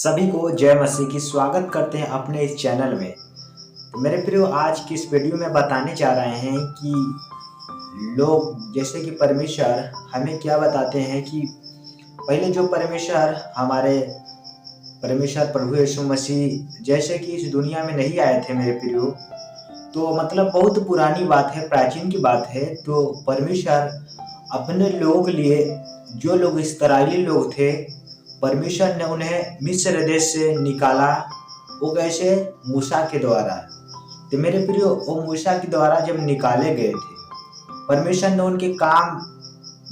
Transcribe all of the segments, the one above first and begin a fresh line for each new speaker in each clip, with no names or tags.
सभी को जय मसीह की स्वागत करते हैं अपने इस चैनल में। तो मेरे प्रियो, आज की इस वीडियो में बताने जा रहे हैं कि लोग जैसे कि परमेश्वर हमें क्या बताते हैं कि पहले जो परमेश्वर हमारे परमेश्वर प्रभु यीशु मसीह जैसे कि इस दुनिया में नहीं आए थे मेरे प्रियो। तो मतलब बहुत पुरानी बात है, प्राचीन की बात है। तो परमेश्वर अपने लोगों के लिए, जो लोग इस्राएली लोग थे, परमेश्वर ने उन्हें मिस्र देश से निकाला। वो कैसे? मूसा के द्वारा। तो मेरे प्रियो, वो मूसा के द्वारा जब निकाले गए थे, परमेश्वर ने उनके काम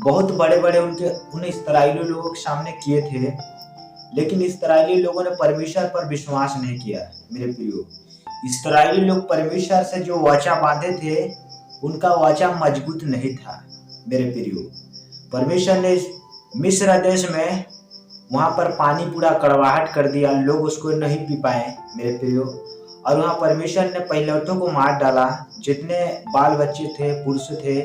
बहुत बड़े बड़े उन इस्राएली लोगों के सामने किए थे, लेकिन इस्राएली लोगों ने परमेश्वर पर विश्वास नहीं किया। मेरे प्रियो, इस्राएली लोग परमेश्वर से जो वाचा बांधे थे, उनका वाचा मजबूत नहीं था। मेरे प्रियो, परमेश्वर ने मिस्र देश में वहां पर पानी पूरा कड़वाहट कर दिया, लोग उसको नहीं पी पाए मेरे प्रियो। और वहां परमेश्वर ने पहिलौठों को मार डाला, जितने बाल बच्चे थे, पुरुष थे,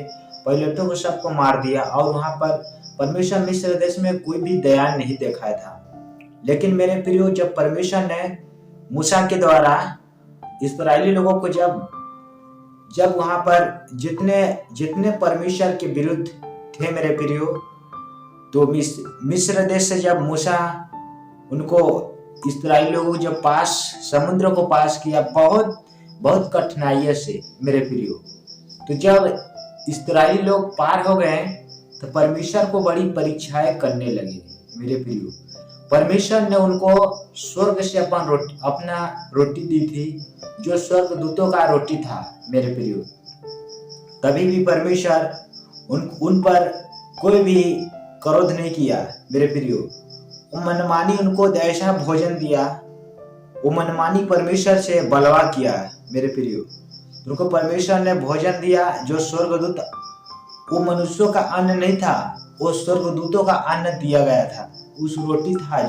पहिलौठों को सबको मार दिया। और वहां पर परमेश्वर मिस्र देश में कोई भी दया नहीं दिखाया था। लेकिन मेरे प्रियो, जब परमेश्वर ने मूसा के द्वारा इस्राएली लोगों को जब वहां पर जितने जितने परमेश्वर के विरुद्ध थे मेरे प्रियो, तो मिस्र देश से जब मूसा उनको इस्राएली लोगों को जब समुद्र को पास किया, बहुत बहुत कठिनाइयों से मेरे प्रियो। तो जब इस्राएली लोग पार हो गए, तो परमेश्वर को बड़ी परीक्षाएं करने लगे मेरे प्रियो। परमेश्वर ने उनको स्वर्ग से अपना रोटी दी थी, जो स्वर्ग दूतों का रोटी था मेरे प्रियो। तभी भी परमेश्वर उन पर कोई भी क्रोध नहीं किया मेरे प्रियो। वो मनमानी उनको ऐसा भोजन दिया, वो मनमानी परमेश्वर से बलवा किया मेरे प्रियो। उनको परमेश्वर ने भोजन दिया जो स्वर्गदूत, वो मनुष्यों का अन्न नहीं था, वो स्वर्गदूतों का अन्न दिया गया था। उस रोटी था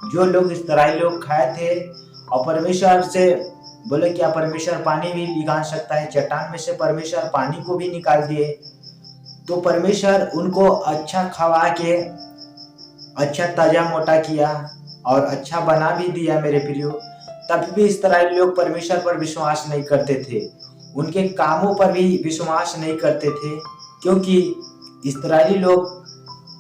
जो लोग इस्राएली लोग खाए थे। और परमेश्वर से बोले, क्या परमेश्वर पानी भी निकाल सकता है? चट्टान में से परमेश्वर पानी को भी निकाल दिए। तो परमेश्वर उनको अच्छा खवा के अच्छा ताजा मोटा किया और अच्छा बना भी दिया मेरे प्रियो। तब भी इस्राएली लोग परमेश्वर पर विश्वास नहीं करते थे, उनके कामों पर भी विश्वास नहीं करते थे, क्योंकि इस्राएली लोग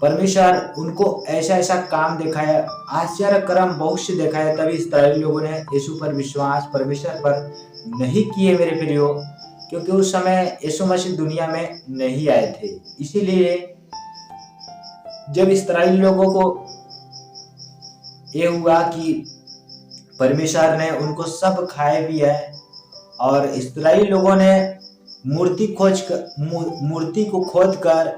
परमेश्वर उनको ऐसा ऐसा काम दिखाया, आश्चर्य कर्म बहुत से दिखाया, तभी इस्राएली लोगों ने यीशु पर विश्वास परमेश्वर पर नहीं किए मेरे प्रियो। क्योंकि उस समय यीशु मसीह दुनिया में नहीं आए थे। इसीलिए जब इस्राएली लोगों को ये हुआ कि परमेश्वर ने उनको सब खाए भी है, और इस्राएली लोगों ने मूर्ति को खोद कर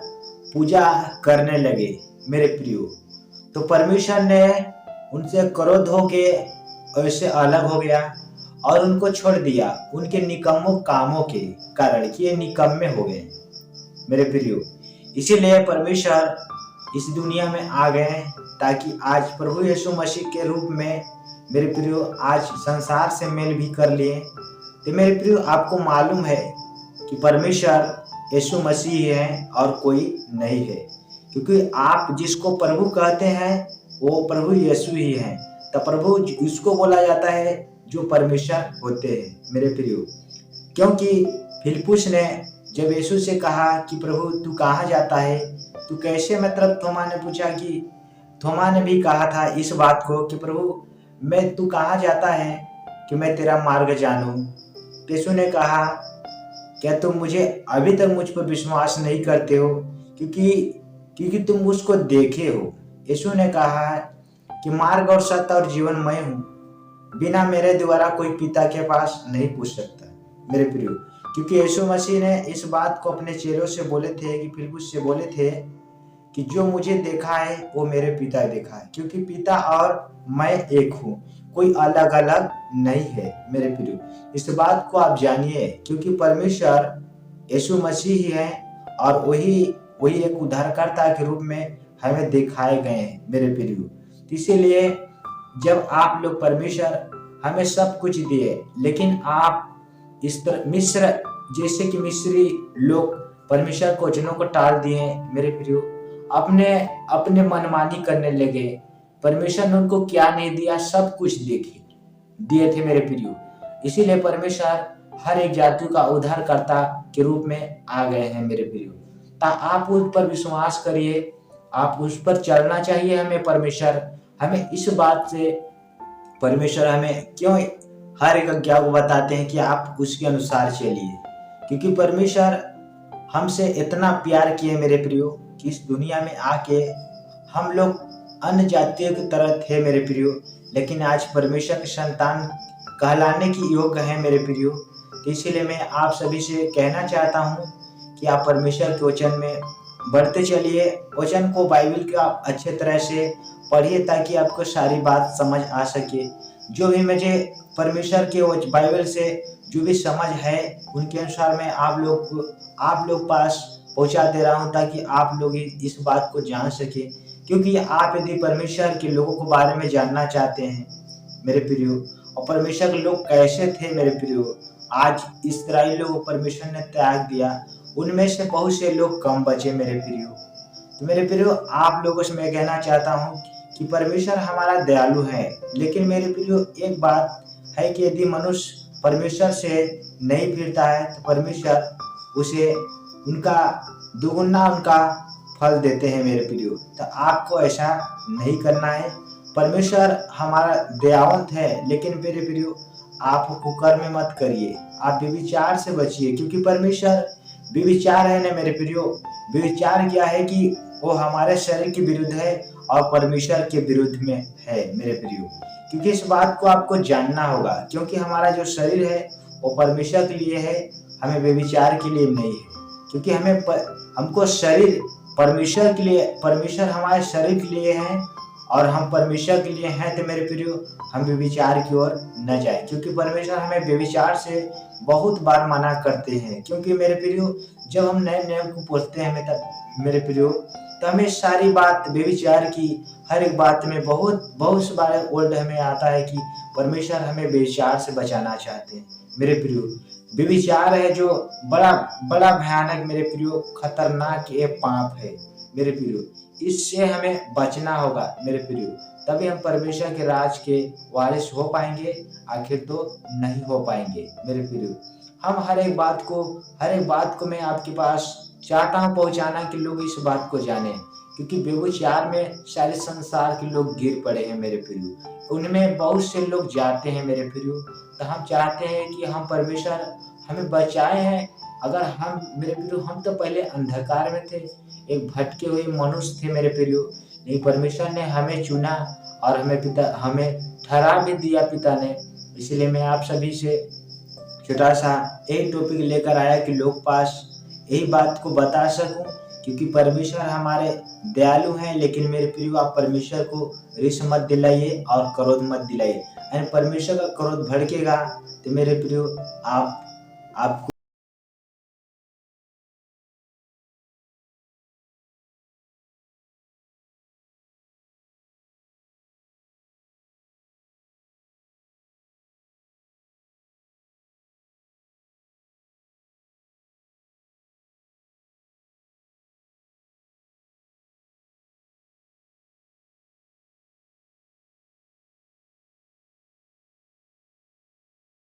पूजा करने लगे मेरे प्रियो। तो परमेश्वर ने उनसे क्रोध होके ऐसे अलग हो गया और उनको छोड़ दिया, उनके निकम्मों कामों के कारण कि ये निकम्मे हो गए मेरे प्रियो। इसीलिए परमेश्वर इस दुनिया में आ गए, ताकि आज प्रभु यीशु मसीह के रूप में मेरे प्रियो आज संसार से मेल भी कर लिए। तो मेरे प्रियो, आपको मालूम है कि परमेश्वर यीशु मसीह है और कोई नहीं है, क्योंकि आप जिसको प्रभु कहते हैं वो प्रभु यीशु ही है। तो प्रभु उसको बोला जाता है जो परमेश्वर होते हैं मेरे प्रियो। क्योंकि फिलिप्पुस ने जब यीशु से कहा कि प्रभु तू कहाँ जाता है, तू कैसे, मतलब थोमा ने पूछा कि थोमा ने भी कहा था इस बात को कि प्रभु तू कहाँ जाता है कि मैं तेरा मार्ग जानूं। तो यीशु ने कहा, क्या तुम मुझे अभी तक मुझ पर विश्वास नहीं करते हो, क्योंकि तुम उसको देखे हो। यीशु ने कहा कि मार्ग और सत्य और जीवन मैं हूँ, बिना मेरे द्वारा कोई पिता के पास नहीं पूछ सकता मेरे प्रियो। क्योंकि यीशु मसीह ने इस बात को अपने चेलों से बोले थे, कि फिलिप्पुस से बोले थे कि जो मुझे देखा है वो मेरे पिता देखा है, क्योंकि पिता और मैं एक हूँ, कोई अलग अलग नहीं है मेरे प्रियो। इस बात को आप जानिए, क्योंकि परमेश्वर यीशु मसीह ही है और वही एक उद्धारकर्ता के रूप में हमें दिखाए गए हैं मेरे प्रियो। इसीलिए जब आप लोग, परमेश्वर हमें सब कुछ दिए, लेकिन आप इस तरह जैसे कि मिस्री लोग परमेश्वर के वचनों को टाल दिए मेरे प्रियो, अपने मनमानी करने लगे, परमेश्वर ने उनको क्या नहीं दिया, सब कुछ दिए थे मेरे प्रियो। इसीलिए परमेश्वर हर एक जाति का उद्धारकर्ता के रूप में आ गए हैं मेरे प्रियो। आप उस पर विश्वास करिए, आप उस पर चलना चाहिए हमें। परमेश्वर हमें इस बात से, परमेश्वर हमें क्यों हर एक आज्ञा को बताते हैं कि आप उसके अनुसार चलिए, क्योंकि परमेश्वर हमसे इतना प्यार किए मेरे प्रियो कि इस दुनिया में आके हम लोग अन्य जातियों की तरह थे मेरे प्रियो, लेकिन आज परमेश्वर के संतान कहलाने की योग्य है मेरे प्रियो। तो इसीलिए मैं आप सभी से कहना चाहता हूँ कि आप परमेश्वर के वचन में बढ़ते चलिए। वचन को, बाइबल को आप अच्छे तरह से पढ़िए ताकि आपको सारी बात समझ आ सके। जो भी मुझे परमेश्वर के बाइबल से जो भी समझ है उनके अनुसार मैं आप लोग पास पहुंचा दे रहा हूं, ताकि आप लोग इस बात को जान सके। क्योंकि आप यदि परमेश्वर के लोगों के बारे में जानना चाहते हैं मेरे प्रियो, और परमेश्वर के लोग कैसे थे मेरे प्रियो, आज इस्राएली लोगों को परमेश्वर ने त्याग दिया, उनमें से बहुत से लोग कम बचे मेरे प्रियो। तो मेरे प्रियो, आप लोगों से मैं कहना चाहता हूँ कि परमेश्वर हमारा दयालु है, लेकिन मेरे प्रियो एक बात है कि यदि मनुष्य परमेश्वर से नहीं फिरता है तो परमेश्वर उसे दुगुना उनका फल देते हैं मेरे प्रियो। तो आपको ऐसा नहीं करना है। परमेश्वर हमारा दयावंत है, लेकिन मेरे प्रियो आप कुकर्म में मत करिए, आप व्यभिचार से बचिए, क्योंकि परमेश्वर व्यभिचार है ना मेरे प्रियो। व्यभिचार क्या है कि वो हमारे शरीर के विरुद्ध है और परमेश्वर के विरुद्ध में है मेरे प्रियो। क्योंकि इस बात को आपको जानना होगा, क्योंकि हमारा जो शरीर है वो परमेश्वर के लिए है, हमें व्यभिचार के लिए नहीं है। क्योंकि हमको शरीर परमेश्वर के लिए, परमेश्वर हमारे शरीर के लिए है और हम परमेश्वर के लिए हैं। तो मेरे प्रियो हम व्यभिचार की ओर न जाए, क्योंकि परमेश्वर हमें व्यभिचार से बहुत बार मना करते हैं। क्योंकि मेरे प्रियो जब हम नए नियम को पढ़ते हैं मेरे प्रियो, तो हमें सारी बात व्यभिचार की हर एक बात में बहुत से बार ओल्ड हमें आता है कि परमेश्वर हमें व्यभिचार से बचाना चाहते हैं मेरे प्रियो। व्यभिचार है जो बड़ा बड़ा भयानक मेरे प्रियो, खतरनाक ये पाप है मेरे प्रियो। इससे हमें बचना होगा मेरे प्रियो, तभी हम परमेश्वर के राज के वारिस हो पाएंगे, आखिर तो नहीं हो पाएंगे मेरे प्रियो। हम हर एक बात को मैं आपके पास चाहता हूँ पहुँचाना कि लोग इस बात को जाने, क्योंकि व्यभिचार में सारे संसार के लोग गिर पड़े हैं मेरे प्रियो, उनमें बहुत से लोग जाते हैं मेरे प्रियो। तो हम चाहते हैं कि हम परमेश्वर हमें बचाए हैं। अगर हम मेरे प्रियो, हम तो पहले अंधकार में थे, एक भटके हुए मनुष्य थे मेरे प्रियो, लेकिन परमेश्वर ने हमें चुना और हमें ठहरा भी दिया पिता ने। इसलिए मैं आप सभी से छोटा सा एक टॉपिक लेकर आया कि लोग पास यही बात को बता सकूं, क्योंकि परमेश्वर हमारे दयालु हैं। लेकिन मेरे प्रियो आप परमेश्वर को रिस मत दिलाइए और क्रोध मत दिलाइए, परमेश्वर का क्रोध भड़केगा तो मेरे प्रियो आपको